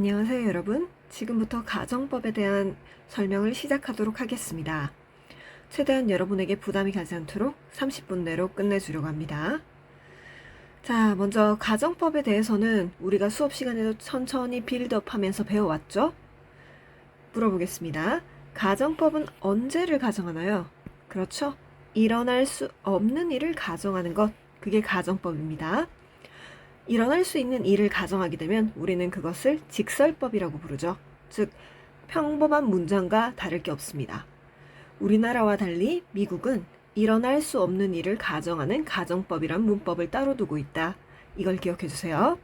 안녕하세요 여러분. 지금부터 가정법에 대한 설명을 시작하도록 하겠습니다. 최대한 여러분에게 부담이 가지 않도록 30분 내로 끝내주려고 합니다. 자, 먼저 가정법에 대해서는 우리가 수업 시간에도 천천히 빌드업 하면서 배워왔죠? 물어보겠습니다. 가정법은 언제를 가정하나요? 그렇죠? 일어날 수 없는 일을 가정하는 것, 그게 가정법입니다. 일어날 수 있는 일을 가정하게 되면 우리는 그것을 직설법이라고 부르죠. 즉, 평범한 문장과 다를 게 없습니다. 우리나라와 달리 미국은 일어날 수 없는 일을 가정하는 가정법이란 문법을 따로 두고 있다. 이걸 기억해 주세요.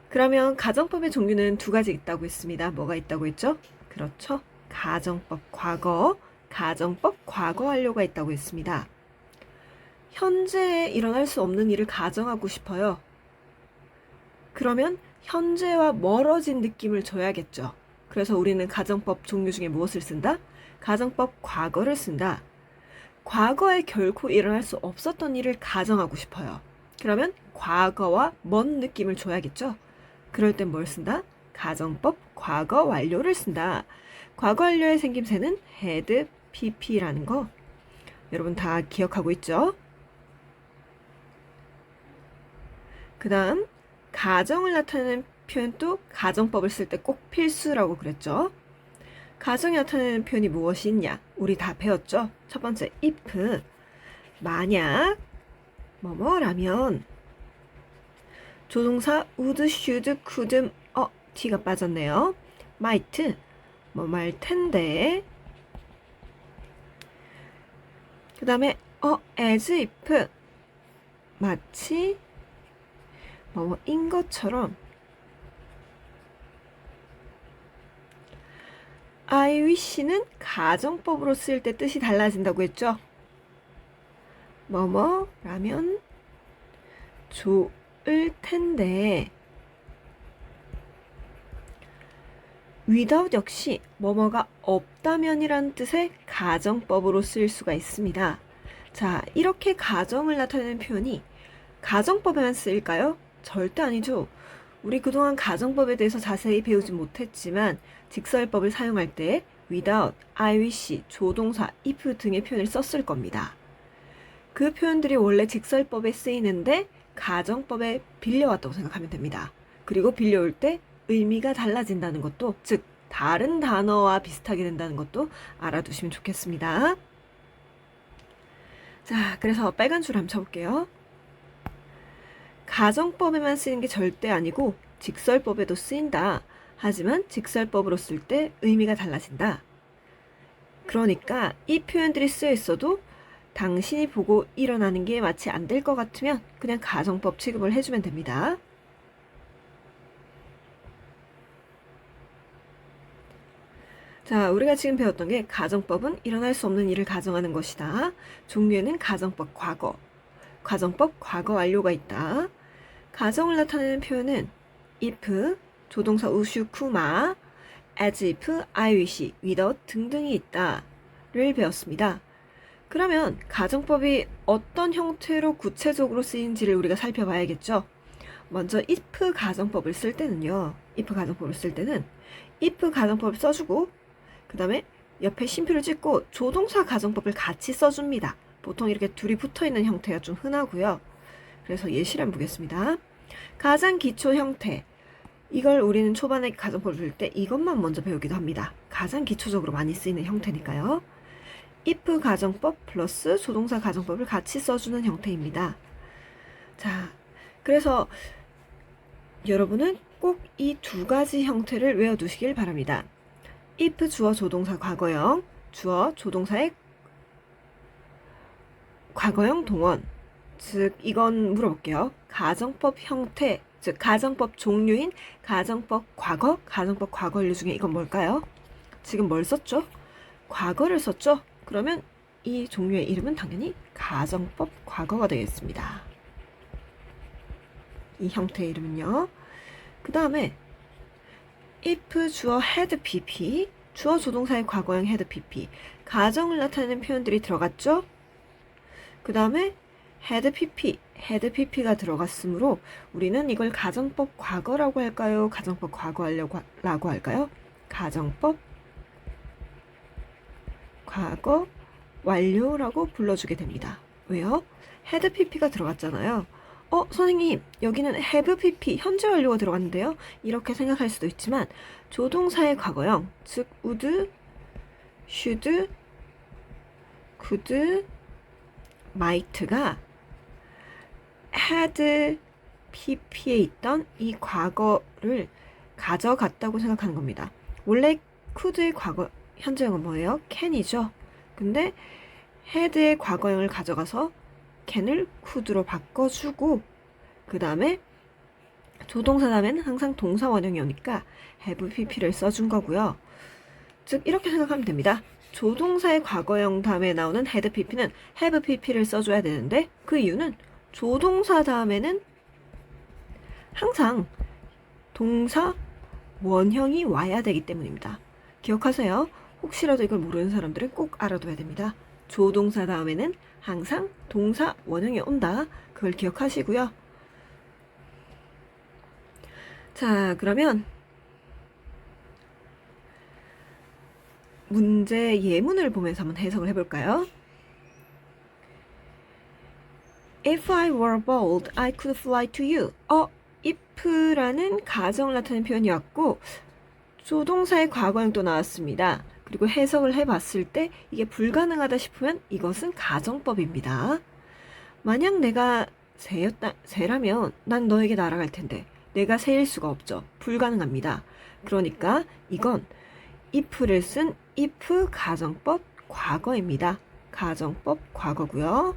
그러면 가정법의 종류는 두 가지 있다고 했습니다. 뭐가 있다고 했죠? 그렇죠. 가정법 과거, 가정법 과거 완료가 있다고 했습니다. 현재에 일어날 수 없는 일을 가정하고 싶어요. 그러면 현재와 멀어진 느낌을 줘야겠죠. 그래서 우리는 가정법 종류 중에 무엇을 쓴다? 가정법 과거를 쓴다. 과거에 결코 일어날 수 없었던 일을 가정하고 싶어요. 그러면 과거와 먼 느낌을 줘야겠죠. 그럴 땐 뭘 쓴다? 가정법 과거 완료를 쓴다. 과거 완료의 생김새는 had, pp라는 거 여러분 다 기억하고 있죠? 그 다음 가정을 나타내는 표현도 가정법을 쓸 때 꼭 필수라고 그랬죠. 가정이 나타내는 표현이 무엇이 있냐? 우리 다 배웠죠? 첫 번째, if. 만약 뭐뭐라면 조동사 would, should, could, t가 빠졌네요. might 뭐말 텐데. 그 다음에 as if 마치 뭐뭐인 것처럼. I wish는 가정법으로 쓸 때 뜻이 달라진다고 했죠. 뭐뭐라면 좋을 텐데. without 역시 뭐뭐가 없다면이란 뜻의 가정법으로 쓸 수가 있습니다. 자, 이렇게 가정을 나타내는 표현이 가정법에만 쓰일까요? 절대 아니죠. 우리 그동안 가정법에 대해서 자세히 배우지 못했지만 직설법을 사용할 때 without, I wish, 조동사, if 등의 표현을 썼을 겁니다. 그 표현들이 원래 직설법에 쓰이는데 가정법에 빌려왔다고 생각하면 됩니다. 그리고 빌려올 때 의미가 달라진다는 것도, 즉 다른 단어와 비슷하게 된다는 것도 알아두시면 좋겠습니다. 자, 그래서 빨간 줄 한번 쳐볼게요. 가정법에만 쓰이는 게 절대 아니고 직설법에도 쓰인다. 하지만 직설법으로 쓸 때 의미가 달라진다. 그러니까 이 표현들이 쓰여 있어도 당신이 보고 일어나는 게 마치 안 될 것 같으면 그냥 가정법 취급을 해주면 됩니다. 자, 우리가 지금 배웠던 게 가정법은 일어날 수 없는 일을 가정하는 것이다. 종류에는 가정법 과거, 가정법 과거 완료가 있다. 가정을 나타내는 표현은 if, 조동사 우슈, 쿠마, as if, I wish, without 등등이 있다를 배웠습니다. 그러면 가정법이 어떤 형태로 구체적으로 쓰인지를 우리가 살펴봐야겠죠. 먼저 if 가정법을 쓸 때는요. if 가정법을 쓸 때는 if 가정법을 써주고 그 다음에 옆에 쉼표를 찍고 조동사 가정법을 같이 써줍니다. 보통 이렇게 둘이 붙어있는 형태가 좀 흔하고요. 그래서 예시를 한번 보겠습니다. 가장 기초 형태. 이걸 우리는 초반에 가정법을 배울 때 이것만 먼저 배우기도 합니다. 가장 기초적으로 많이 쓰이는 형태니까요. if 가정법 플러스 조동사 가정법을 같이 써주는 형태입니다. 자, 그래서 여러분은 꼭 이 두 가지 형태를 외워두시길 바랍니다. if 주어 조동사 과거형, 주어 조동사의 과거형 동원. 즉 이건 물어볼게요. 가정법 형태, 즉 가정법 종류인 가정법 과거, 가정법 과거 완료 중에 이건 뭘까요? 지금 뭘 썼죠? 과거를 썼죠? 그러면 이 종류의 이름은 당연히 가정법 과거가 되겠습니다. 이 형태의 이름은요. 그 다음에 if 주어 had pp, 주어 조동사의 과거형 had pp, 가정을 나타내는 표현들이 들어갔죠? 그 다음에 had pp가 들어갔으므로 우리는 이걸 가정법 과거라고 할까요? 가정법 과거라고 할까요? 가정법 과거 완료라고 불러주게 됩니다. 왜요? had pp가 들어갔잖아요. 선생님, 여기는 have pp, 현재 완료가 들어갔는데요. 이렇게 생각할 수도 있지만 조동사의 과거형, 즉 would, should, could, might가 had pp에 있던 이 과거를 가져갔다고 생각하는 겁니다. 원래 could의 과거 현재형은 뭐예요? can이죠. 근데 had의 과거형을 가져가서 can을 could로 바꿔주고 그 다음에 조동사 다음에는 항상 동사 원형이 오니까 have pp를 써준 거고요. 즉 이렇게 생각하면 됩니다. 조동사의 과거형 다음에 나오는 had pp는 have pp를 써줘야 되는데 그 이유는 조동사 다음에는 항상 동사 원형이 와야 되기 때문입니다. 기억하세요. 혹시라도 이걸 모르는 사람들은 꼭 알아둬야 됩니다. 조동사 다음에는 항상 동사 원형이 온다. 그걸 기억하시고요. 자, 그러면 문제 예문을 보면서 한번 해석을 해볼까요? If I were bold, I could fly to you. if라는 가정을 나타내는 표현이 왔고 조동사의 과거형 또 나왔습니다. 그리고 해석을 해봤을 때 이게 불가능하다 싶으면 이것은 가정법입니다. 만약 내가 새라면 난 너에게 날아갈 텐데 내가 새일 수가 없죠. 불가능합니다. 그러니까 이건 if를 쓴 if 가정법 과거입니다. 가정법 과거고요.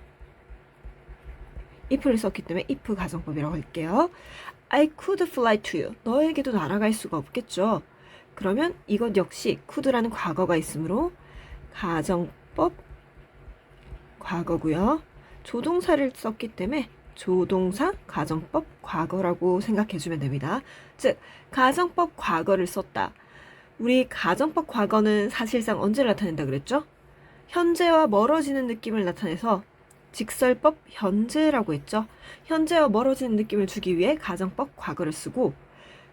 if를 썼기 때문에 if 가정법이라고 할게요. I could fly to you. 너에게도 날아갈 수가 없겠죠. 그러면 이것 역시 could라는 과거가 있으므로 가정법 과거고요. 조동사를 썼기 때문에 조동사 가정법 과거라고 생각해주면 됩니다. 즉 가정법 과거를 썼다. 우리 가정법 과거는 사실상 언제를 나타낸다 그랬죠? 현재와 멀어지는 느낌을 나타내서 직설법 현재라고 했죠. 현재와 멀어지는 느낌을 주기 위해 가정법 과거를 쓰고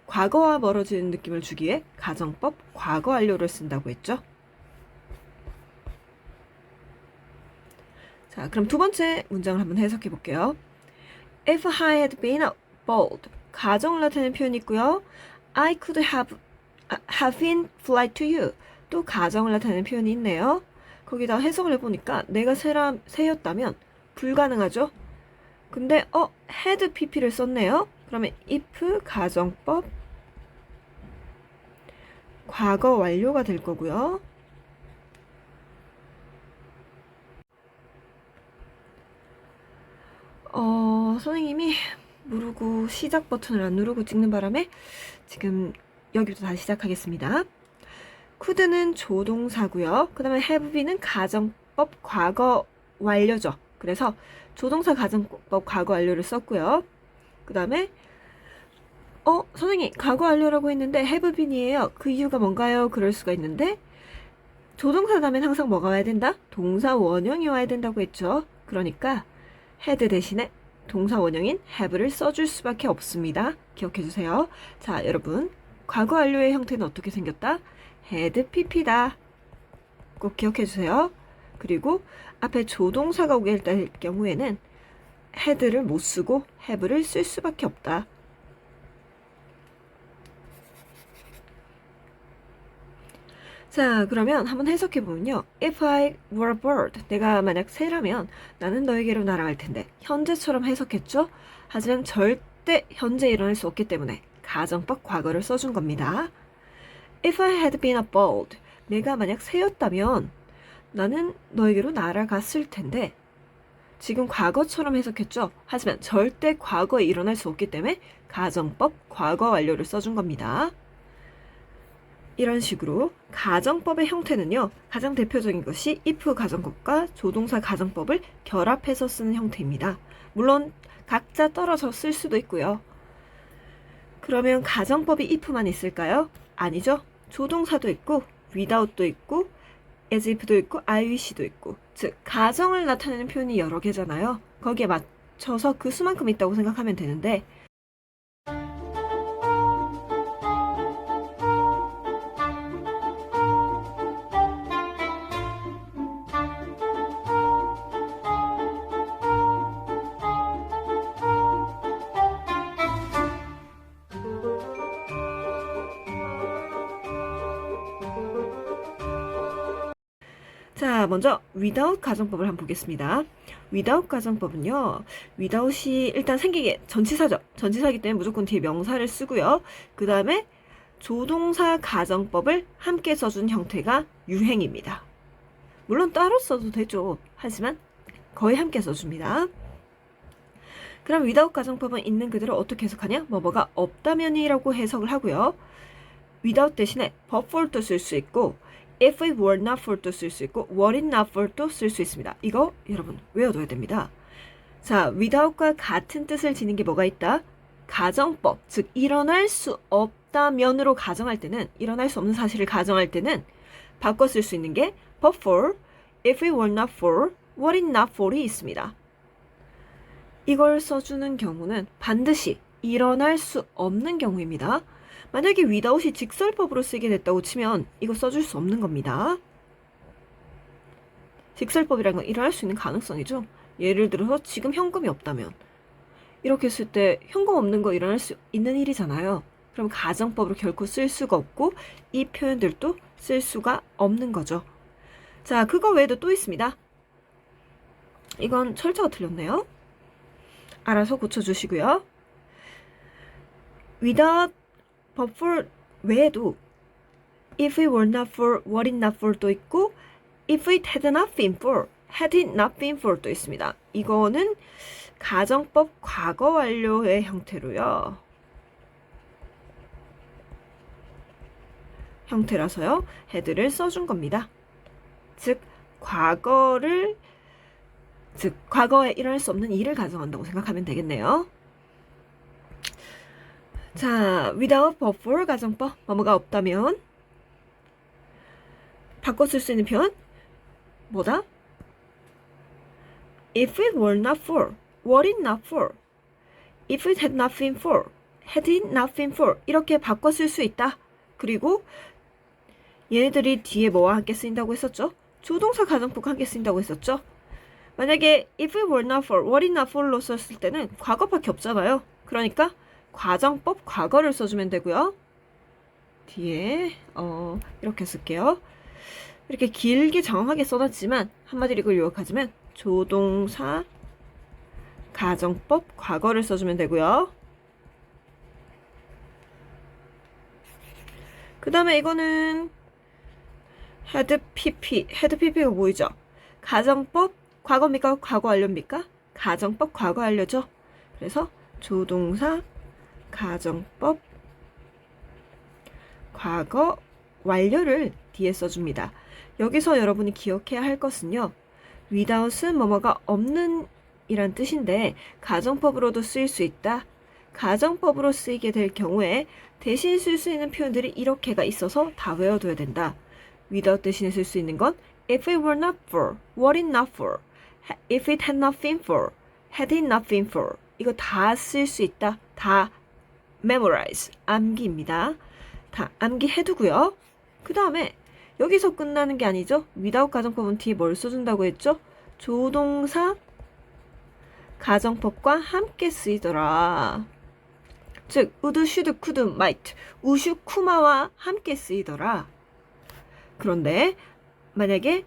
과거와 멀어지는 느낌을 주기 위해 가정법 과거 완료를 쓴다고 했죠. 자, 그럼 두 번째 문장을 한번 해석해 볼게요. If I had been bold, 가정을 나타내는 표현이 있고요. I could have been fly to you. 또 가정을 나타내는 표현이 있네요. 거기다 해석을 해보니까 내가 새였다면 불가능하죠. 근데 had pp를 썼네요. 그러면 if 가정법 과거 완료가 될 거고요. 선생님이 모르고 시작 버튼을 안 누르고 찍는 바람에 지금 여기부터 다시 시작하겠습니다. could는 조동사고요. 그 다음에 have been은 가정법 과거 완료죠. 그래서 조동사 가정법 과거 완료를 썼고요. 그 다음에 선생님 과거 완료라고 했는데 have been이에요. 그 이유가 뭔가요? 그럴 수가 있는데 조동사 다음엔 항상 뭐가 와야 된다? 동사 원형이 와야 된다고 했죠. 그러니까 had 대신에 동사 원형인 have를 써줄 수밖에 없습니다. 기억해주세요. 자, 여러분 과거 완료의 형태는 어떻게 생겼다? had pp다. 꼭 기억해주세요. 그리고 앞에 조동사가 오게 될 경우에는 had를 못 쓰고 have를 쓸 수밖에 없다. 자, 그러면 한번 해석해보면요. If I were a bird, 내가 만약 새라면 나는 너에게로 날아갈 텐데 현재처럼 해석했죠? 하지만 절대 현재 일어날 수 없기 때문에 가정법 과거를 써준 겁니다. If I had been a bird, 내가 만약 새였다면 나는 너에게로 날아갔을 텐데 지금 과거처럼 해석했죠? 하지만 절대 과거에 일어날 수 없기 때문에 가정법 과거 완료를 써준 겁니다. 이런 식으로 가정법의 형태는요. 가장 대표적인 것이 if 가정법과 조동사 가정법을 결합해서 쓰는 형태입니다. 물론 각자 떨어져 쓸 수도 있고요. 그러면 가정법이 if만 있을까요? 아니죠. 조동사도 있고 without도 있고 as if도 있고 I wish도 있고 즉 가정을 나타내는 표현이 여러 개잖아요. 거기에 맞춰서 그 수만큼 있다고 생각하면 되는데 자, 먼저 without 가정법을 한번 보겠습니다. without 가정법은요. without이 일단 생기게 전치사죠. 전치사이기 때문에 무조건 뒤에 명사를 쓰고요. 그 다음에 조동사 가정법을 함께 써준 형태가 유행입니다. 물론 따로 써도 되죠. 하지만 거의 함께 써줍니다. 그럼 without 가정법은 있는 그대로 어떻게 해석하냐? 뭐뭐가 없다면이라고 해석을 하고요. without 대신에 but for도 쓸 수 있고 if it were not for도 쓸 수 있고 were it not for도 쓸 수 있습니다. 이거 여러분 외워둬야 됩니다. 자, without과 같은 뜻을 지닌 게 뭐가 있다? 가정법, 즉 일어날 수 없다면으로 가정할 때는 일어날 수 없는 사실을 가정할 때는 바꿔 쓸 수 있는 게 but for, if it were not for, were it not for이 있습니다. 이걸 써주는 경우는 반드시 일어날 수 없는 경우입니다. 만약에 without이 직설법으로 쓰게 됐다고 치면 이거 써줄 수 없는 겁니다. 직설법이라는 건 일어날 수 있는 가능성이죠. 예를 들어서 지금 현금이 없다면 이렇게 했을 때 현금 없는 거 일어날 수 있는 일이잖아요. 그럼 가정법으로 결코 쓸 수가 없고 이 표현들도 쓸 수가 없는 거죠. 자, 그거 외에도 또 있습니다. 이건 철자가 틀렸네요. 알아서 고쳐주시고요. without but for 외에도 if it were not for, were it not for도 있고 if it had not been for, had it not been for도 있습니다. 이거는 가정법 과거 완료의 형태로요. 형태라서요. had를 써준 겁니다. 즉 과거에 일어날 수 없는 일을 가정한다고 생각하면 되겠네요. 자, without but for 가정법, 뭐뭐가 없다면 바꿔 쓸 수 있는 표현 뭐다? If it were not for, were it not for, if it had not been for, had it not been for 이렇게 바꿔 쓸 수 있다. 그리고 얘네들이 뒤에 뭐와 함께 쓰인다고 했었죠? 조동사 가정법과 함께 쓰인다고 했었죠? 만약에 if it were not for, were it not for로 썼을 때는 과거밖에 없잖아요. 그러니까 가정법 과거를 써주면 되고요. 뒤에 이렇게 쓸게요. 이렇게 길게 장황하게 써놨지만 한마디로 이걸 요약하자면 조동사 가정법 과거를 써주면 되고요. 그 다음에 이거는 had pp가 뭐이죠? 가정법 과거입니까? 과거 완료입니까? 가정법 과거 완료죠. 그래서 조동사 가정법 과거 완료를 뒤에 써줍니다. 여기서 여러분이 기억해야 할 것은요. without은 뭐뭐가 없는 이란 뜻인데 가정법으로도 쓰일 수 있다. 가정법으로 쓰이게 될 경우에 대신 쓸 수 있는 표현들이 이렇게가 있어서 다 외워둬야 된다. without 대신에 쓸 수 있는 건 if it were not for, were it not for, if it had not been for, had it not been for 이거 다 쓸 수 있다. 다 memorize, 암기입니다. 다 암기해두고요. 그 다음에 여기서 끝나는 게 아니죠. without 가정법은 뒤에 뭘 써준다고 했죠? 조동사 가정법과 함께 쓰이더라. 즉 would, should, could, might, 우슈, 쿠마와 함께 쓰이더라. 그런데 만약에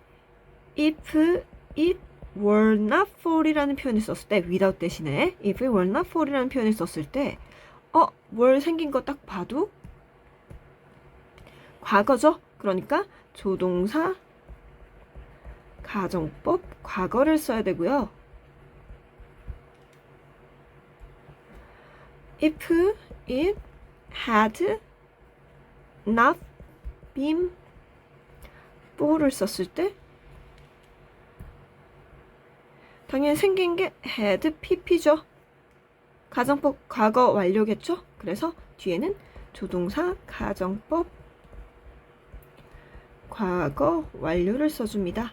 if it were not for이라는 표현을 썼을 때 without 대신에 if it were not for이라는 표현을 썼을 때 뭘 생긴 거 딱 봐도 과거죠. 그러니까 조동사 가정법 과거를 써야 되고요. If it had not been for를 썼을 때 당연히 생긴 게 had pp죠. 가정법 과거 완료겠죠. 그래서 뒤에는 조동사 가정법 과거 완료를 써줍니다.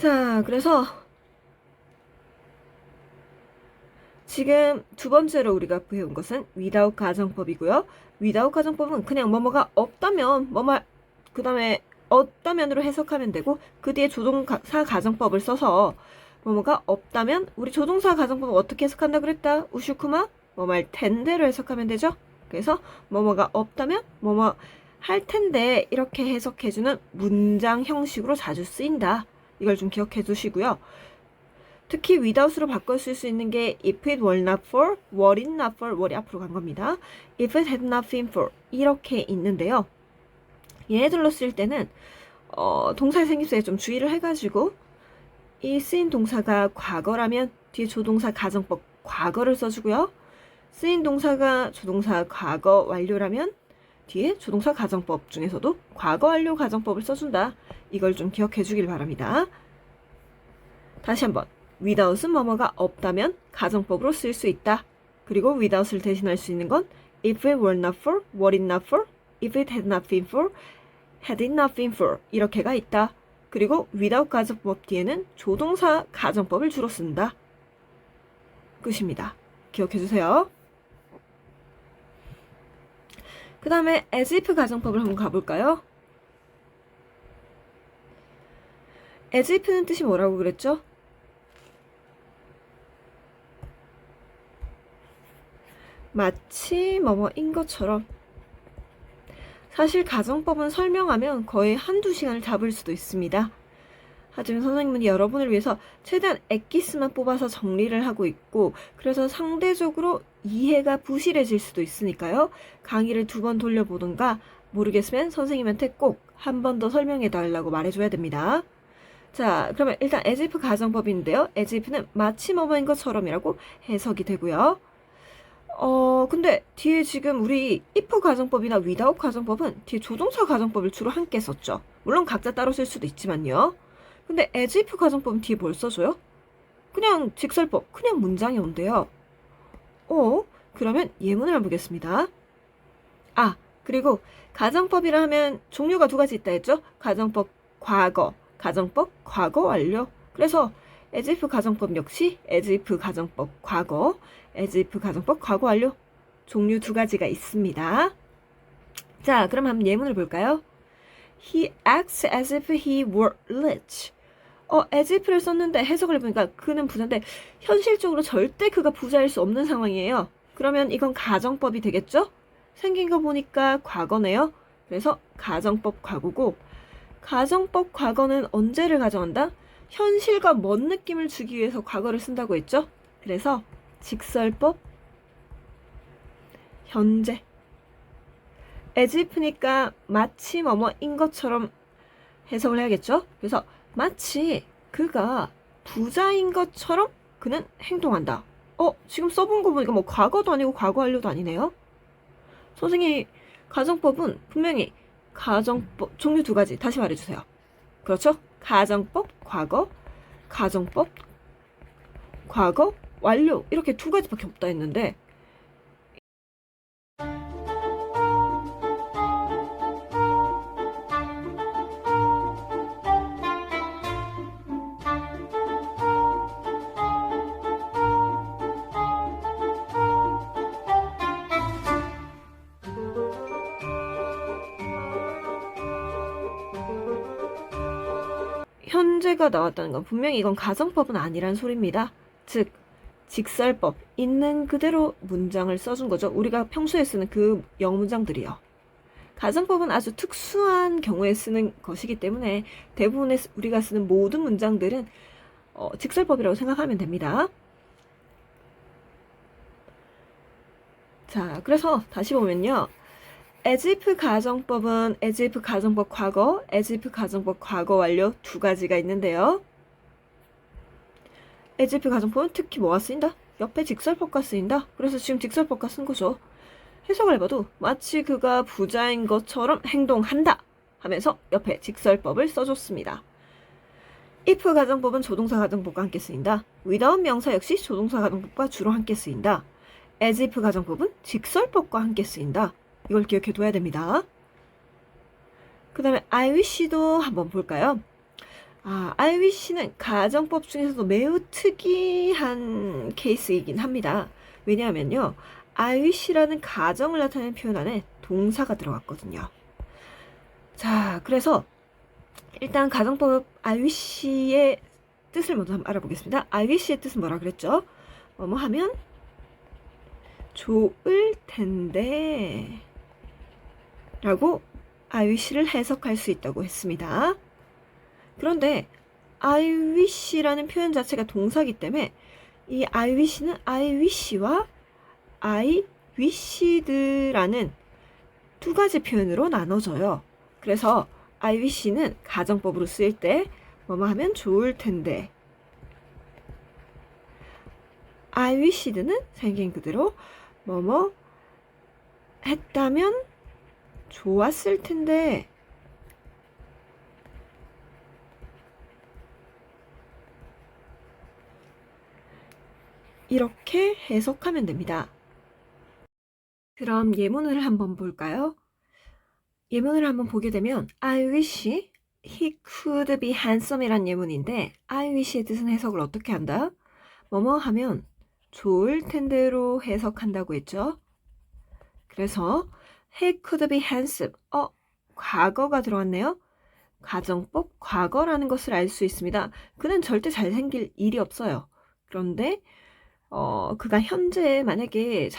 자, 그래서 지금 두 번째로 우리가 배운 것은 without 가정법이고요. without 가정법은 그냥 뭐뭐가 없다면 그 다음에 없다면으로 해석하면 되고, 그 뒤에 조동사 가정법을 써서 뭐뭐가 없다면 우리 조동사 가정법은 어떻게 해석한다 그랬다? 우슈쿠마 뭐뭐할 텐데로 해석하면 되죠. 그래서 뭐뭐가 없다면 뭐뭐 할 텐데 이렇게 해석해주는 문장 형식으로 자주 쓰인다. 이걸 좀 기억해 두시고요. 특히 without으로 바꿔 쓸 수 있는 게 if it were not for, were it not for, were이 앞으로 간 겁니다. if it had not been for 이렇게 있는데요. 얘네들로 쓸 때는 동사의 생김새에 좀 주의를 해가지고 이 쓰인 동사가 과거라면 뒤에 조동사 가정법 과거를 써주고요. 쓰인 동사가 조동사 과거 완료라면 뒤에 조동사 가정법 중에서도 과거 완료 가정법을 써준다. 이걸 좀 기억해 주길 바랍니다. 다시 한번 without은 뭐뭐가 없다면 가정법으로 쓸 수 있다. 그리고 without을 대신할 수 있는 건 if it were not for, were it not for, if it had not been for, had it not been for 이렇게가 있다. 그리고 without 가정법 뒤에는 조동사 가정법을 주로 쓴다. 끝입니다. 기억해 주세요. 그 다음에 as if 가정법을 한번 가볼까요? as if는 뜻이 뭐라고 그랬죠? 마치 뭐뭐인 것처럼. 사실 가정법은 설명하면 거의 한두 시간을 잡을 수도 있습니다. 하지만 선생님은 여러분을 위해서 최대한 엑기스만 뽑아서 정리를 하고 있고, 그래서 상대적으로 이해가 부실해질 수도 있으니까요. 강의를 2번 돌려보든가 모르겠으면 선생님한테 꼭 한 번 더 설명해 달라고 말해줘야 됩니다. 자, 그러면 일단 as if 가정법인데요. as if는 마치 뭐뭐인 것처럼이라고 해석이 되고요. 근데 뒤에 지금 우리 if 가정법이나 without 가정법은 뒤에 조동사 가정법을 주로 함께 썼죠. 물론 각자 따로 쓸 수도 있지만요. 근데 as if 가정법은 뒤에 뭘 써줘요? 그냥 직설법, 그냥 문장이 온대요. 그러면 예문을 해보겠습니다. 그리고 가정법이라 하면 종류가 2가지 있다 했죠? 가정법 과거, 가정법 과거 완료. 그래서 as if 가정법 역시 as if 가정법 과거, as if 가정법 과거 완료. 종류 2가지가 있습니다. 자, 그럼 한번 예문을 볼까요? He acts as if he were rich. as if를 썼는데 해석을 해보니까 그는 부자인데 현실적으로 절대 그가 부자일 수 없는 상황이에요. 그러면 이건 가정법이 되겠죠? 생긴 거 보니까 과거네요. 그래서 가정법 과거고, 가정법 과거는 언제를 가정한다? 현실과 먼 느낌을 주기 위해서 과거를 쓴다고 했죠? 그래서 직설법 현재. as if니까 마치 뭐뭐인 것처럼 해석을 해야겠죠? 그래서 마치 그가 부자인 것처럼 그는 행동한다. 지금 써본 거 보니까 뭐 과거도 아니고 과거 완료도 아니네요. 선생님, 가정법은 분명히 가정법 종류 2가지 다시 말해주세요. 그렇죠? 가정법 과거, 가정법 과거 완료 이렇게 2가지밖에 없다 했는데, 현재가 나왔다는 건 분명히 이건 가정법은 아니란 소리입니다. 즉 직설법, 있는 그대로 문장을 써준 거죠. 우리가 평소에 쓰는 그 영문장들이요. 가정법은 아주 특수한 경우에 쓰는 것이기 때문에 대부분의 우리가 쓰는 모든 문장들은 직설법이라고 생각하면 됩니다. 자, 그래서 다시 보면요. as if 가정법은 as if 가정법 과거, as if 가정법 과거 완료 2가지가 있는데요. as if 가정법은 특히 뭐가 쓰인다? 옆에 직설법과 쓰인다. 그래서 지금 직설법과 쓴 거죠. 해석을 해봐도 마치 그가 부자인 것처럼 행동한다 하면서 옆에 직설법을 써줬습니다. if 가정법은 조동사 가정법과 함께 쓰인다. without 명사 역시 조동사 가정법과 주로 함께 쓰인다. as if 가정법은 직설법과 함께 쓰인다. 이걸 기억해 둬야 됩니다. 그 다음에 I wish도 한번 볼까요? I wish는 가정법 중에서도 매우 특이한 케이스이긴 합니다. 왜냐하면요, I wish라는 가정을 나타내는 표현 안에 동사가 들어갔거든요. 자, 그래서 일단 가정법 I wish의 뜻을 먼저 한번 알아보겠습니다. I wish의 뜻은 뭐라 그랬죠? 뭐뭐 하면 좋을 텐데 라고 I wish를 해석할 수 있다고 했습니다. 그런데 I wish라는 표현 자체가 동사이기 때문에 이 I wish는 I wish와 I wished라는 두 가지 표현으로 나눠져요. 그래서 I wish는 가정법으로 쓰일 때 뭐뭐 하면 좋을 텐데, I wished는 생긴 그대로 뭐뭐 했다면 좋았을 텐데, 이렇게 해석하면 됩니다. 그럼 예문을 한번 볼까요? 예문을 한번 보게 되면 I wish he could be handsome 이란 예문인데 I wish의 뜻은 해석을 어떻게 한다? 뭐뭐 하면 좋을 텐데로 해석한다고 했죠. 그래서 he could be handsome. 과거가 들어왔네요. 가정법 과거라는 것을 알 수 있습니다. 그는 절대 잘생길 일이 없어요. 그런데 그가 현재 만약에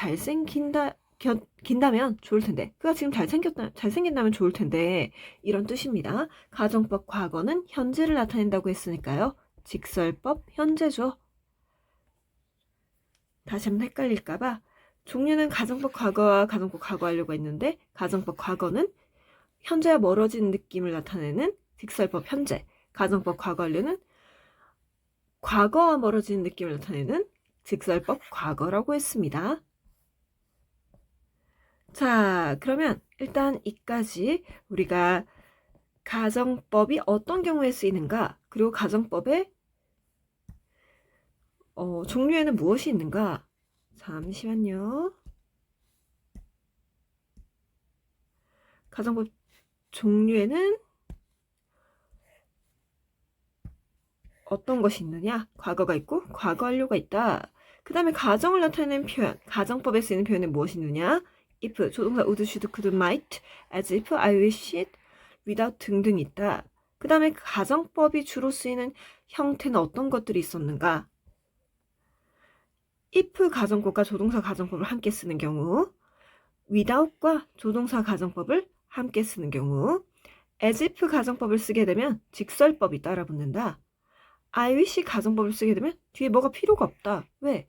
긴다면 좋을 텐데, 그가 지금 잘생긴다면 좋을 텐데, 이런 뜻입니다. 가정법 과거는 현재를 나타낸다고 했으니까요. 직설법 현재죠. 다시 한번 헷갈릴까봐 종류는 가정법 과거와 가정법 과거 하려고 했는데, 가정법 과거는 현재와 멀어진 느낌을 나타내는 직설법 현재, 가정법 과거 하려는 과거와 멀어진 느낌을 나타내는 직설법 과거라고 했습니다. 자, 그러면 일단 이까지 우리가 가정법이 어떤 경우에 쓰이는가, 그리고 가정법의 종류에는 무엇이 있는가. 잠시만요. 가정법 종류에는 어떤 것이 있느냐? 과거가 있고 과거 완료가 있다. 그 다음에 가정을 나타내는 표현, 가정법에 쓰이는 표현은 무엇이 있느냐? if, 조동사 would, should, could, might, as if, I wish it, without 등등 있다. 그 다음에 가정법이 주로 쓰이는 형태는 어떤 것들이 있었는가? if 가정법과 조동사 가정법을 함께 쓰는 경우, without과 조동사 가정법을 함께 쓰는 경우, as if 가정법을 쓰게 되면 직설법이 따라 붙는다. I wish 가정법을 쓰게 되면 뒤에 뭐가 필요가 없다. 왜?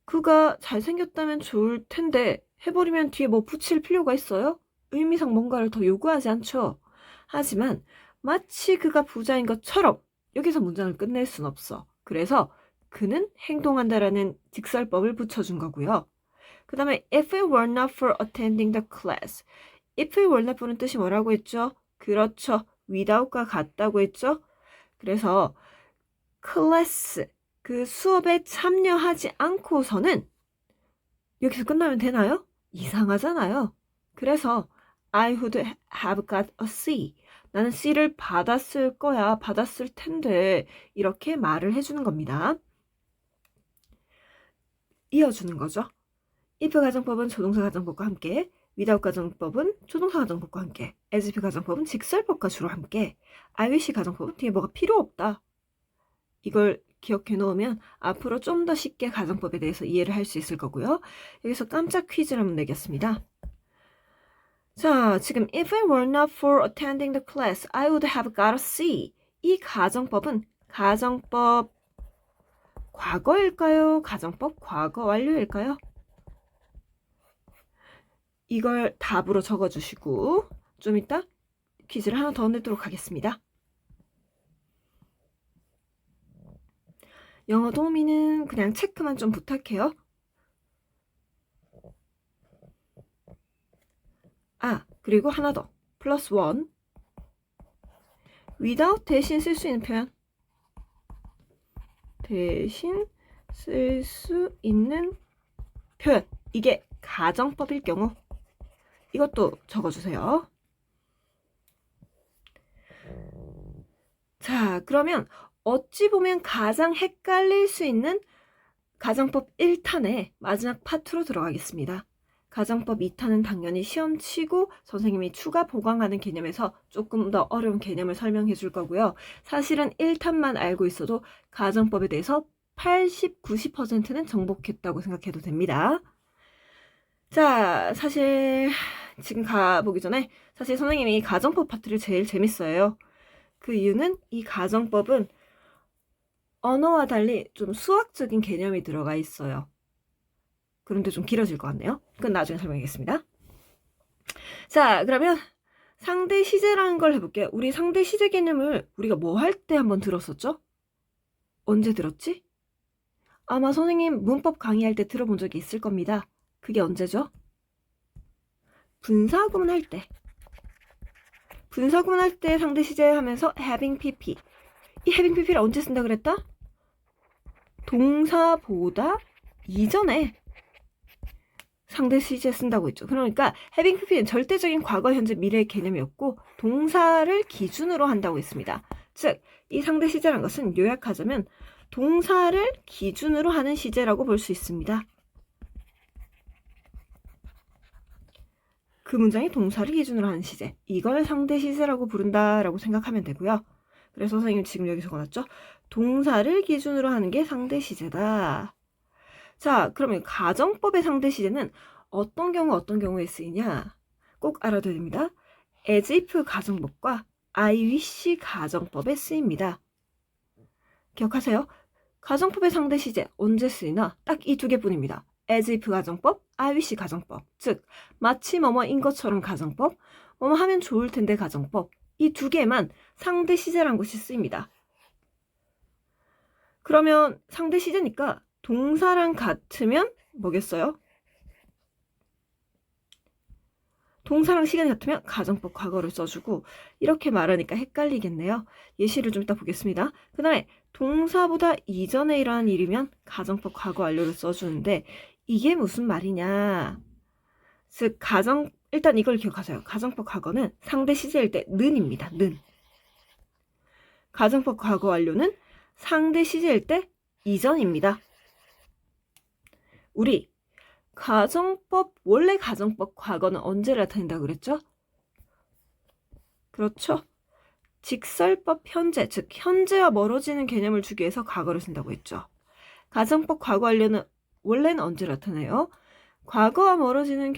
그가 잘생겼다면 좋을 텐데 해버리면 뒤에 뭐 붙일 필요가 있어요? 의미상 뭔가를 더 요구하지 않죠. 하지만 마치 그가 부자인 것처럼 여기서 문장을 끝낼 순 없어. 그래서 그는 행동한다라는 직설법을 붙여준 거고요. 그 다음에 if it were not for attending the class. if it were not for는 뜻이 뭐라고 했죠? 그렇죠. without과 같다고 했죠? 그래서 클래스, 그 수업에 참여하지 않고서는 여기서 끝나면 되나요? 이상하잖아요. 그래서 I would have got a C. 나는 C를 받았을 거야. 받았을 텐데. 이렇게 말을 해주는 겁니다. 이어주는 거죠. if 가정법은 조동사 가정법과 함께, without 가정법은 조동사 가정법과 함께, as if 가정법은 직설법과 주로 함께, I wish 가정법은 뒤에 뭐가 필요 없다. 이걸 기억해 놓으면 앞으로 좀 더 쉽게 가정법에 대해서 이해를 할 수 있을 거고요. 여기서 깜짝 퀴즈를 한번 내겠습니다. 자, 지금 if it were not for attending the class, I would have got a C. 이 가정법은 가정법 과거일까요? 가정법 과거 완료일까요? 이걸 답으로 적어주시고 좀 이따 퀴즈를 하나 더 내도록 하겠습니다. 영어 도우미는 그냥 체크만 좀 부탁해요. 그리고 하나 더. 플러스 원. without 대신 쓸 수 있는 표현. 대신 쓸 수 있는 표현. 이게 가정법일 경우. 이것도 적어주세요. 자, 그러면 어찌 보면 가장 헷갈릴 수 있는 가정법 1탄의 마지막 파트로 들어가겠습니다. 가정법 2탄은 당연히 시험 치고 선생님이 추가 보강하는 개념에서 조금 더 어려운 개념을 설명해 줄 거고요. 사실은 1탄만 알고 있어도 가정법에 대해서 80, 90%는 정복했다고 생각해도 됩니다. 자, 사실 지금 가보기 전에 사실 선생님이 가정법 파트를 제일 재밌어요. 그 이유는 이 가정법은 언어와 달리 좀 수학적인 개념이 들어가 있어요. 그런데 좀 길어질 것 같네요. 그건 나중에 설명하겠습니다. 자, 그러면 상대 시제라는 걸 해볼게요. 우리 상대 시제 개념을 우리가 뭐 할 때 한번 들었었죠? 언제 들었지? 아마 선생님 문법 강의할 때 들어본 적이 있을 겁니다. 그게 언제죠? 분사구문 할 때. 분사구문 할 때 상대 시제 하면서 having pp. 이 having pp를 언제 쓴다 그랬다? 동사보다 이전에 상대 시제 쓴다고 했죠. 그러니까 having pp는 절대적인 과거, 현재, 미래의 개념이었고 동사를 기준으로 한다고 했습니다. 즉, 이 상대 시제란 것은 요약하자면 동사를 기준으로 하는 시제라고 볼 수 있습니다. 그 문장이 동사를 기준으로 하는 시제. 이걸 상대 시제라고 부른다라고 생각하면 되고요. 그래서 선생님 지금 여기 적어놨죠? 동사를 기준으로 하는 게 상대 시제다. 자, 그러면 가정법의 상대 시제는 어떤 경우에 쓰이냐? 꼭 알아둬야 됩니다. as if 가정법과 I wish 가정법에 쓰입니다. 기억하세요? 가정법의 상대 시제 언제 쓰이나? 딱 이 두 개뿐입니다. as if 가정법, I wish 가정법. 즉, 마치 뭐뭐인 것처럼 가정법, 뭐뭐 하면 좋을 텐데 가정법. 이 두 개만 상대 시제란 것이 쓰입니다. 그러면 상대 시제니까 동사랑 같으면 뭐겠어요? 동사랑 시간이 같으면 가정법 과거를 써주고 이렇게 말하니까 헷갈리겠네요. 예시를 좀 이따 보겠습니다. 그 다음에 동사보다 이전에 일어난 일이면 가정법 과거 완료를 써주는데 이게 무슨 말이냐? 즉 일단 이걸 기억하세요. 가정법 과거는 상대 시제일 때 는입니다. 는. 가정법 과거 완료는 상대 시제일 때 이전입니다. 우리 원래 가정법 과거는 언제 나타낸다고 그랬죠? 그렇죠. 직설법 현재, 즉 현재와 멀어지는 개념을 주기 위해서 과거를 쓴다고 했죠. 가정법 과거 완료는 원래는 언제 나타나요? 과거와 멀어지는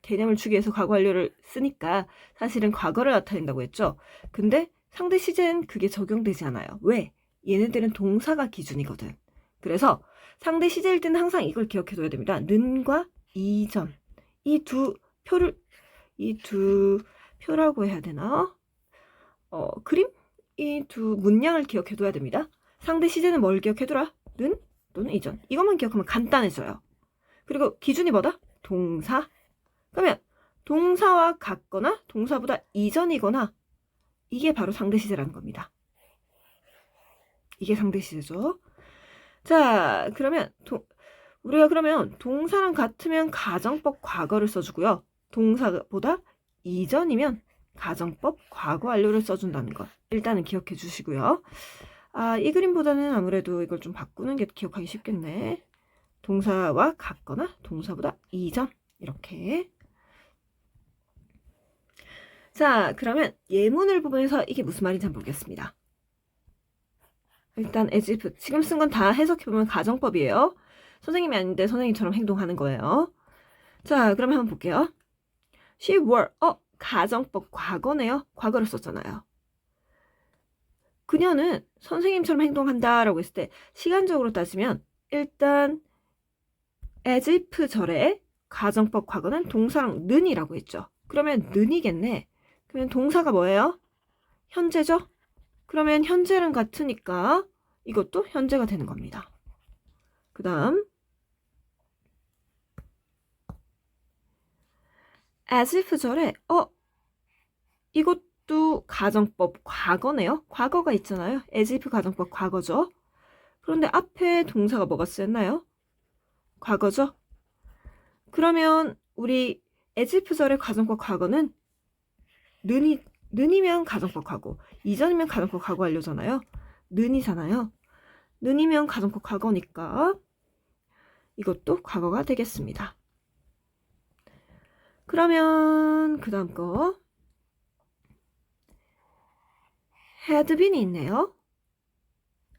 개념을 주기 위해서 과거 완료를 쓰니까 사실은 과거를 나타낸다고 했죠. 근데 상대 시제는 그게 적용되지 않아요. 왜? 얘네들은 동사가 기준이거든. 그래서 상대 시제일 때는 항상 이걸 기억해둬야 됩니다. 는과 이전. 이 두 표라고 해야 되나? 그림? 이 두 문양을 기억해둬야 됩니다. 상대 시제는 뭘 기억해두라? 는 또는 이전. 이것만 기억하면 간단해져요. 그리고 기준이 뭐다? 동사. 그러면 동사와 같거나 동사보다 이전이거나 이게 바로 상대 시제라는 겁니다. 이게 상대 시제죠. 자, 그러면 우리가 그러면 동사랑 같으면 가정법 과거를 써주고요. 동사보다 이전이면 가정법 과거 완료를 써준다는 것. 일단은 기억해 주시고요. 이 그림보다는 아무래도 이걸 좀 바꾸는 게 기억하기 쉽겠네. 동사와 같거나 동사보다 이전. 이렇게. 자, 그러면 예문을 보면서 이게 무슨 말인지 한번 보겠습니다. 일단 as if 지금 쓴 건 다 해석해보면 가정법이에요. 선생님이 아닌데 선생님처럼 행동하는 거예요. 자, 그러면 한번 볼게요. She were 가정법 과거네요. 과거를 썼잖아요. 그녀는 선생님처럼 행동한다라고 했을 때 시간적으로 따지면 일단 as if 절에 가정법 과거는 동사랑 는이라고 했죠. 그러면 는이겠네. 그러면 동사가 뭐예요? 현재죠? 그러면 현재랑 같으니까 이것도 현재가 되는 겁니다. 그 다음 as if 절에 이것도 가정법 과거네요. 과거가 있잖아요. as if 가정법 과거죠. 그런데 앞에 동사가 뭐가 쓰였나요? 과거죠. 그러면 우리 as if 절의 가정법 과거는 는이면 가정법 과거. 이전이면 가정법 과거 완료잖아요. 는이잖아요. 는이면 가정법 과거니까 이것도 과거가 되겠습니다. 그러면 그 다음 거 had been이 있네요.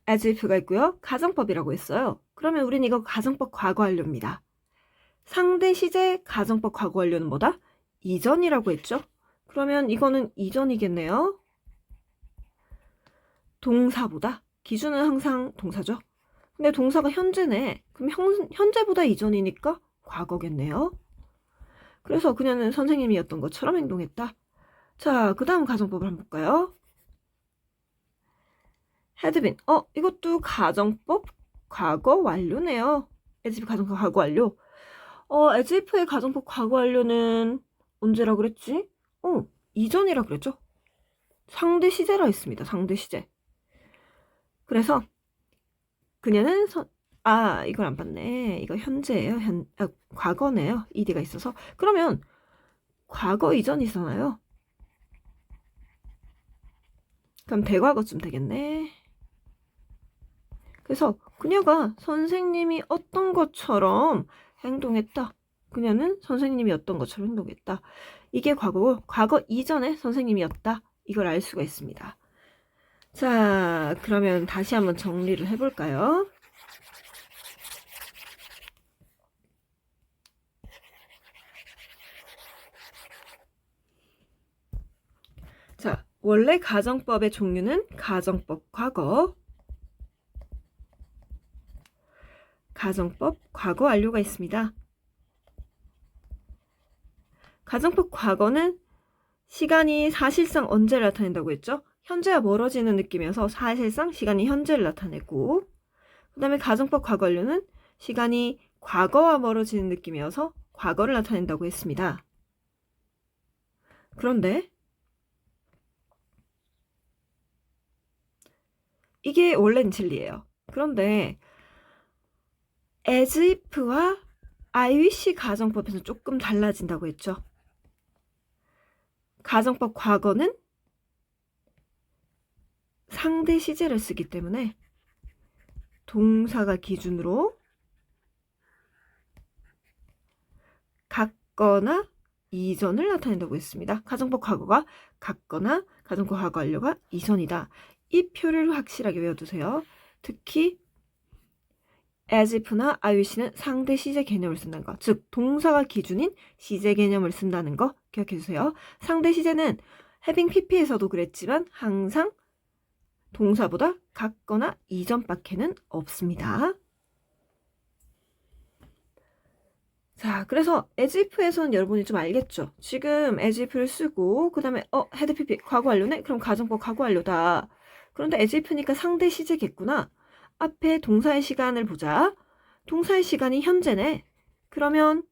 as if가 있고요. 가정법이라고 했어요. 그러면 우린 이거 가정법 과거 완료입니다. 상대 시제 가정법 과거 완료는 뭐다? 이전이라고 했죠? 그러면 이거는 이전이겠네요. 동사보다 기준은 항상 동사죠. 근데 동사가 현재네. 그럼 현재보다 이전이니까 과거겠네요. 그래서 그녀는 선생님이었던 것처럼 행동했다. 자, 그 다음 가정법을 한번 볼까요? had been. 이것도 가정법 과거 완료네요. as if 가정법 과거 완료. as if의 가정법 과거 완료는 언제라 그랬지? 이전이라 그랬죠? 상대 시제라 했습니다. 상대 시제. 그래서 그녀는 이걸 안 봤네. 이거 현재예요. 과거네요. ed가 있어서. 그러면 과거 이전이잖아요. 그럼 대과거쯤 되겠네. 그래서 그녀가 선생님이 어떤 것처럼 행동했다. 그녀는 선생님이 어떤 것처럼 행동했다. 이게 과거고 과거 이전에 선생님이었다. 이걸 알 수가 있습니다. 자, 그러면 다시 한번 정리를 해볼까요? 자, 원래 가정법의 종류는 가정법 과거, 가정법 과거 완료가 있습니다. 가정법 과거는 시간이 사실상 언제를 나타낸다고 했죠? 현재와 멀어지는 느낌이어서 사실상 시간이 현재를 나타내고, 그 다음에 가정법 과거 완료는 시간이 과거와 멀어지는 느낌이어서 과거를 나타낸다고 했습니다. 그런데 이게 원래는 진리예요. 그런데 as if와 I wish 가정법에서 조금 달라진다고 했죠. 가정법 과거는 상대 시제를 쓰기 때문에 동사가 기준으로 같거나 이전을 나타낸다고 했습니다. 가정법 과거가 같거나 가정법 과거 완료가 이전이다. 이 표를 확실하게 외워두세요. 특히 as if나 I wish는 상대 시제 개념을 쓴다는 거, 즉 동사가 기준인 시제 개념을 쓴다는 거 기억해주세요. 상대 시제는 having pp에서도 그랬지만 항상 동사보다 같거나 이전밖에는 없습니다. 자, 그래서 as if에서는 여러분이 좀 알겠죠? 지금 as if를 쓰고 그 다음에 had pp 과거 완료네? 그럼 가정법 과거 완료다. 그런데 as if니까 상대 시제겠구나. 앞에 동사의 시간을 보자. 동사의 시간이 현재네. 그러면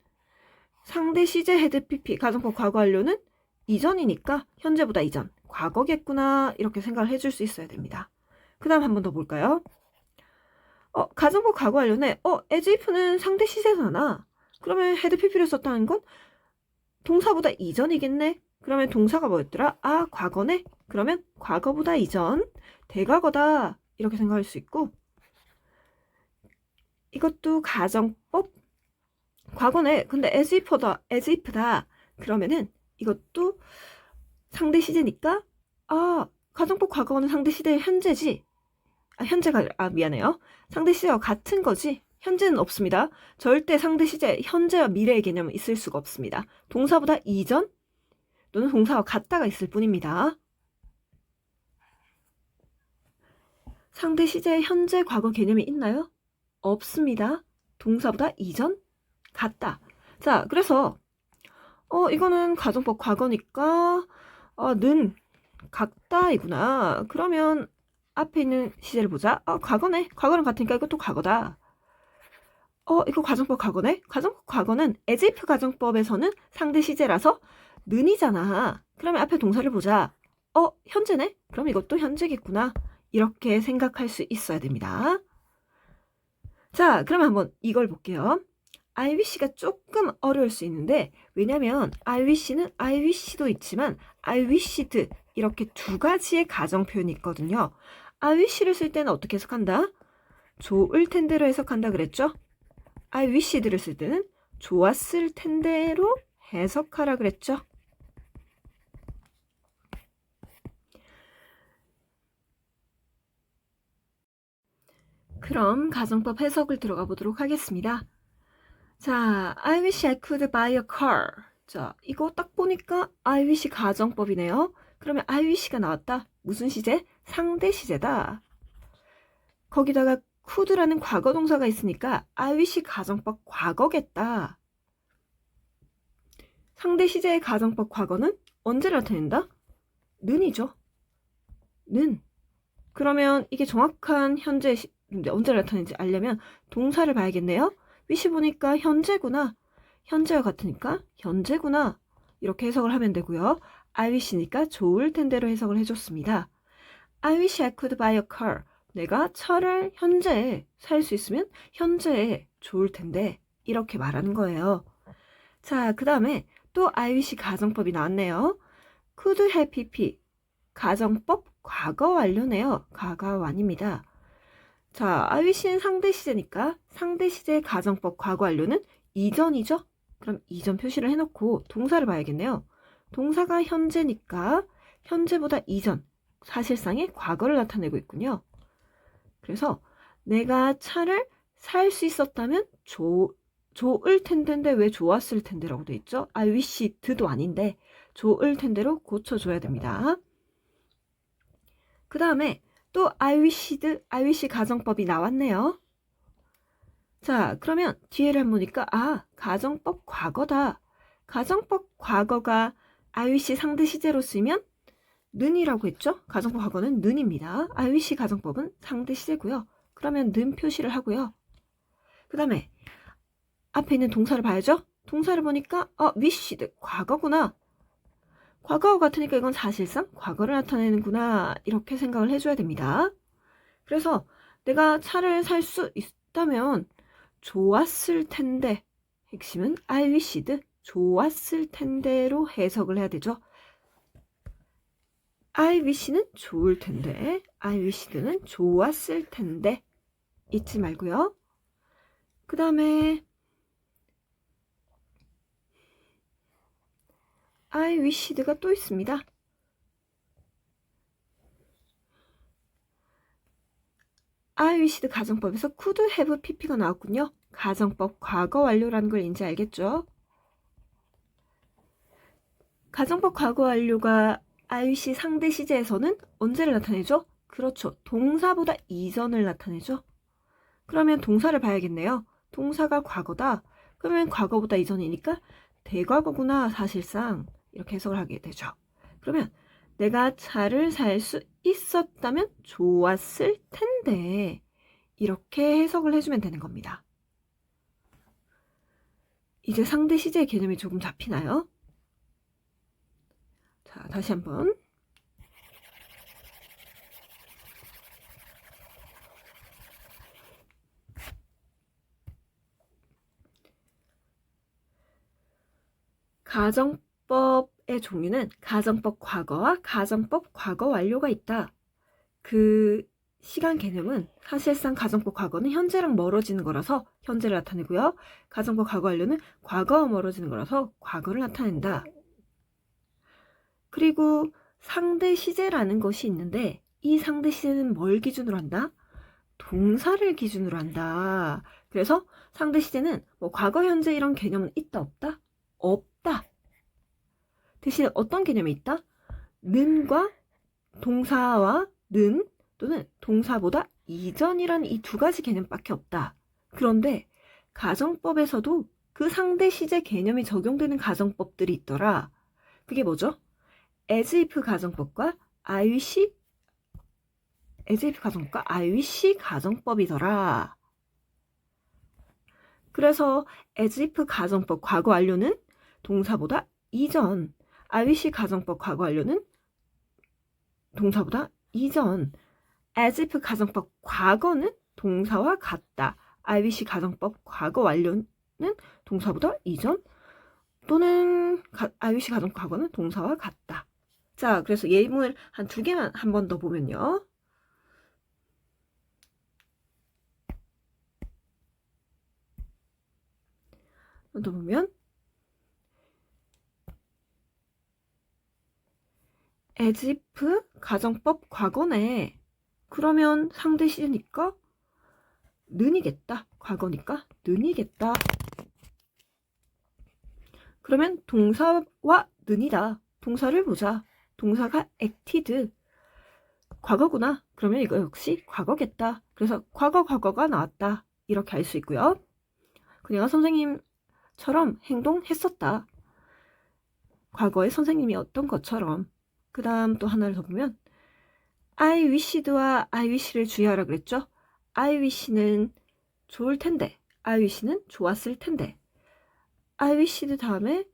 상대 시제 had pp 가정법 과거 완료는 이전이니까 현재보다 이전, 과거겠구나 이렇게 생각을 해줄 수 있어야 됩니다. 그 다음 한 번 더 볼까요? 가정법 과거 완료네. as if는 상대 시제잖아. 그러면 had pp를 썼다는 건 동사보다 이전이겠네. 그러면 동사가 뭐였더라? 과거네. 그러면 과거보다 이전, 대과거다 이렇게 생각할 수 있고, 이것도 가정법 과거네. 근데 as if다. 그러면은 이것도 상대 시제니까 가정법 과거는 상대 시제의 현재지. 미안해요. 상대 시제와 같은 거지. 현재는 없습니다. 절대 상대 시제 현재와 미래의 개념은 있을 수가 없습니다. 동사보다 이전 또는 동사와 같다가 있을 뿐입니다. 상대 시제의 현재 과거 개념이 있나요? 없습니다. 동사보다 이전, 같다. 자, 그래서 이거는 가정법 과거니까 는 같다이구나. 그러면 앞에 있는 시제를 보자. 과거네. 과거랑 같으니까 이것도 과거다. 이거 가정법 과거네. 가정법 과거는 as if 가정법에서는 상대 시제라서 는이잖아. 그러면 앞에 동사를 보자. 현재네. 그럼 이것도 현재겠구나. 이렇게 생각할 수 있어야 됩니다. 자, 그러면 한번 이걸 볼게요. I wish가 조금 어려울 수 있는데, 왜냐면 I wish는 I wish도 있지만 I wished 이렇게 두 가지의 가정 표현이 있거든요. I wish를 쓸 때는 어떻게 해석한다? 좋을 텐데로 해석한다 그랬죠? I wish들을 쓸 때는 좋았을 텐데로 해석하라 그랬죠? 그럼 가정법 해석을 들어가 보도록 하겠습니다. 자, I wish I could buy a car. 자, 이거 딱 보니까 I wish 가정법이네요. 그러면 I wish가 나왔다. 무슨 시제? 상대 시제다. 거기다가 could라는 과거 동사가 있으니까 I wish 가정법 과거겠다. 상대 시제의 가정법 과거는 언제를 나타낸다? 는이죠. 는. 그러면 이게 정확한 현재 언제를 나타내는지 알려면 동사를 봐야겠네요. wish 보니까 현재구나. 현재와 같으니까 현재구나. 이렇게 해석을 하면 되고요. I wish니까 좋을 텐데로 해석을 해줬습니다. I wish I could buy a car. 내가 차를 현재에 살 수 있으면 현재에 좋을 텐데 이렇게 말하는 거예요. 자, 그 다음에 또 I wish 가정법이 나왔네요. could have pp. 가정법 과거 완료네요. 과거 완입니다. 자, I wish는 상대 시제니까 상대 시제의 가정법 과거 완료는 이전이죠? 그럼 이전 표시를 해놓고 동사를 봐야겠네요. 동사가 현재니까 현재보다 이전, 사실상의 과거를 나타내고 있군요. 그래서 내가 차를 살 수 있었다면 좋을 텐데인데 왜 좋았을 텐데라고 돼 있죠? I wish 드도 아닌데 좋을 텐데로 고쳐줘야 됩니다. 그 다음에 또 I wish 가정법이 나왔네요. 자, 그러면 뒤에를 한번 보니까 가정법 과거다. 가정법 과거가 I wish 상대 시제로 쓰면 는이라고 했죠? 가정법 과거는 는입니다. I wish 가정법은 상대 시제고요. 그러면 는 표시를 하고요. 그 다음에 앞에 있는 동사를 봐야죠? 동사를 보니까 wished 과거구나. 과거와 같으니까 이건 사실상 과거를 나타내는구나. 이렇게 생각을 해줘야 됩니다. 그래서 내가 차를 살 수 있다면 좋았을 텐데, 핵심은 I wish'd 좋았을 텐데로 해석을 해야 되죠. I wish는 좋을 텐데, I wished는 좋았을 텐데 잊지 말고요. 그 다음에 I wished가 또 있습니다. I wished 가정법에서 could have pp가 나왔군요. 가정법 과거 완료라는 걸 이제 알겠죠? 가정법 과거 완료가 I wish 상대 시제에서는 언제를 나타내죠? 그렇죠. 동사보다 이전을 나타내죠. 그러면 동사를 봐야겠네요. 동사가 과거다. 그러면 과거보다 이전이니까 대과거구나 사실상. 이렇게 해석을 하게 되죠. 그러면 내가 차를 살 수 있었다면 좋았을 텐데 이렇게 해석을 해주면 되는 겁니다. 이제 상대 시제의 개념이 조금 잡히나요? 자, 다시 한번. 가정법의 종류는 가정법 과거와 가정법 과거 완료가 있다. 그 시간 개념은 사실상 가정법 과거는 현재랑 멀어지는 거라서 현재를 나타내고요. 가정법 과거 완료는 과거와 멀어지는 거라서 과거를 나타낸다. 그리고 상대 시제라는 것이 있는데 이 상대 시제는 뭘 기준으로 한다? 동사를 기준으로 한다. 그래서 상대 시제는 뭐 과거, 현재 이런 개념은 있다, 없다? 없다. 대신 어떤 개념이 있다? 는과 동사와 는 또는 동사보다 이전이라는 이 두 가지 개념밖에 없다. 그런데 가정법에서도 그 상대 시제 개념이 적용되는 가정법들이 있더라. 그게 뭐죠? as if 가정법과 I wish 가정법이더라. 그래서 as if 가정법 과거 완료는 동사보다 이전, I wish 가정법 과거 완료는 동사보다 이전, as if 가정법 과거는 동사와 같다. I wish 가정법 과거 완료는 동사보다 이전 또는 I wish 가정법 과거는 동사와 같다. 자, 그래서 예문을 한 2개만 한 번 더 보면요. 또 보면 as if 가정법 과거네. 그러면 상대 시제니까 는이겠다. 과거니까 는이겠다. 그러면 동사와 는이다. 동사를 보자. 동사가 acted. 과거구나. 그러면 이거 역시 과거겠다. 그래서 과거가 나왔다. 이렇게 알 수 있고요. 그녀가 선생님처럼 행동했었다. 과거의 선생님이 어떤 것처럼. 그 다음 또 하나를 더 보면 I wished와 I wish를 주의하라 그랬죠. I wish는 좋을 텐데, I wish는 좋았을 텐데. I wished 다음에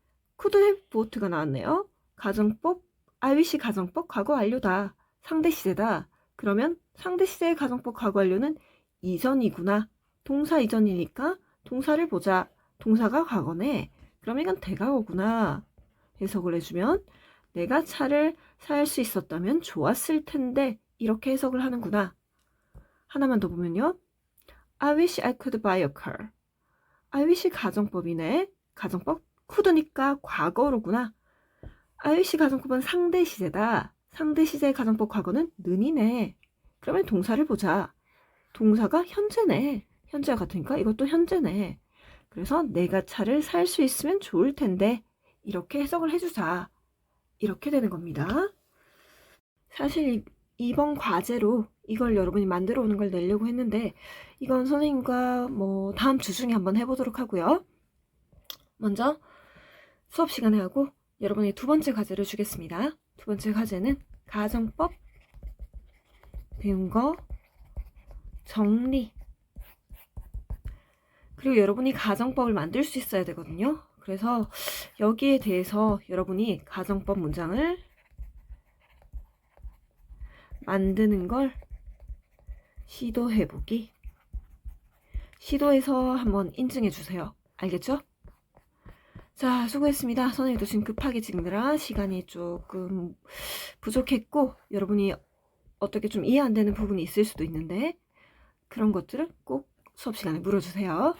could have bought가 나왔네요. 가정법, I wish 가정법 과거 완료다. 상대 시제다. 그러면 상대 시제의 가정법 과거 완료는 이전이구나. 동사 이전이니까 동사를 보자. 동사가 과거네. 그럼 이건 대과거구나. 해석을 해주면 내가 차를 살 수 있었다면 좋았을 텐데 이렇게 해석을 하는구나. 하나만 더 보면요. I wish I could buy a car. I wish 가정법이네. 가정법 could니까 과거로구나. I wish 가정법은 상대 시제다. 상대 시제의 가정법 과거는 는이네. 그러면 동사를 보자. 동사가 현재네. 현재와 같으니까 이것도 현재네. 그래서 내가 차를 살 수 있으면 좋을 텐데 이렇게 해석을 해주자. 이렇게 되는 겁니다. 사실 이번 과제로 이걸 여러분이 만들어 오는 걸 내려고 했는데 이건 선생님과 뭐 다음 주 중에 한번 해보도록 하고요. 먼저 수업 시간에 하고 여러분의 2번째 과제를 주겠습니다. 2번째 과제는 가정법 배운 거 정리. 그리고 여러분이 가정법을 만들 수 있어야 되거든요. 그래서 여기에 대해서 여러분이 가정법 문장을 만드는 걸 시도해보기. 시도해서 한번 인증해 주세요. 알겠죠? 자, 수고했습니다. 선생님도 지금 급하게 찍느라 시간이 조금 부족했고 여러분이 어떻게 좀 이해 안 되는 부분이 있을 수도 있는데 그런 것들은 꼭 수업 시간에 물어주세요.